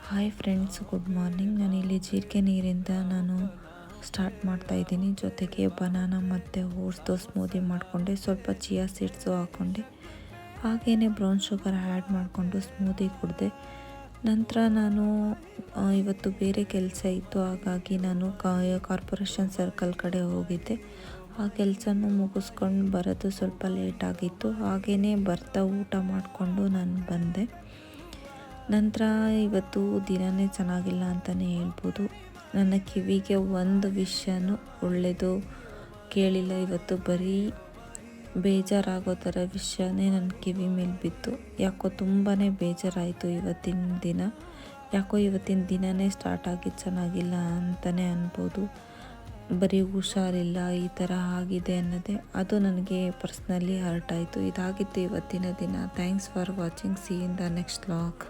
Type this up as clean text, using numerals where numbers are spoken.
Hi friends, good morning. ನಾನಿಲ್ಲಿ ಜೀರಿಗೆ ನೀರಿಂದ ಸ್ಟಾರ್ಟ್ ಮಾಡ್ತಾಯಿದ್ದೀನಿ. ಜೊತೆಗೆ ಬನಾನಾ ಮತ್ತು ಓಟ್ಸ್ದು ಸ್ಮೂದಿ ಮಾಡಿಕೊಂಡೆ, ಸ್ವಲ್ಪ ಚಿಯಾ ಸೀಡ್ಸು ಹಾಕ್ಕೊಂಡೆ, ಹಾಗೆಯೇ ಬ್ರೌನ್ ಶುಗರ್ ಆ್ಯಡ್ ಮಾಡಿಕೊಂಡು ಸ್ಮೂದಿ ಕುಡಿದೆ. ನಂತರ ಇವತ್ತು ಬೇರೆ ಕೆಲಸ ಇತ್ತು, ಹಾಗಾಗಿ ನಾನು ಕಾರ್ಪೊರೇಷನ್ ಸರ್ಕಲ್ ಕಡೆ ಹೋಗಿದ್ದೆ. ಆ ಕೆಲಸನೂ ಮುಗಿಸ್ಕೊಂಡು ಬರೋದು ಸ್ವಲ್ಪ ಲೇಟ್ ಆಗಿತ್ತು. ಹಾಗೆಯೇ ಬರ್ತಾ ಊಟ ಮಾಡಿಕೊಂಡು ನಾನು ಬಂದೆ. ನಂತರ ಇವತ್ತು ದಿನವೇ ಚೆನ್ನಾಗಿಲ್ಲ ಅಂತಲೇ ಹೇಳ್ಬೋದು. ನನ್ನ ಕಿವಿಗೆ ಒಂದು ವಿಷಯನೂ ಒಳ್ಳೆಯದು ಕೇಳಿಲ್ಲ. ಇವತ್ತು ಬರೀ ಬೇಜಾರಾಗೋ ಥರ ವಿಷಯನೇ ನನ್ನ ಕಿವಿ ಮೇಲೆ ಬಿತ್ತು. ಯಾಕೋ ತುಂಬಾ ಬೇಜಾರಾಯಿತು ಇವತ್ತಿನ ದಿನ. ಇವತ್ತಿನ ದಿನವೇ ಸ್ಟಾರ್ಟ್ ಆಗಿದ್ದು ಚೆನ್ನಾಗಿಲ್ಲ ಅಂತಲೇ ಅನ್ಬೋದು. ಬರೀ ಹುಷಾರಿಲ್ಲ, ಈ ಥರ ಆಗಿದೆ ಅನ್ನೋದೇ ಅದು ನನಗೆ ಪರ್ಸ್ನಲಿ ಹರ್ಟ್ ಆಯಿತು. ಇದಾಗಿತ್ತು ಇವತ್ತಿನ ದಿನ. Thanks for watching. C in the next vlog.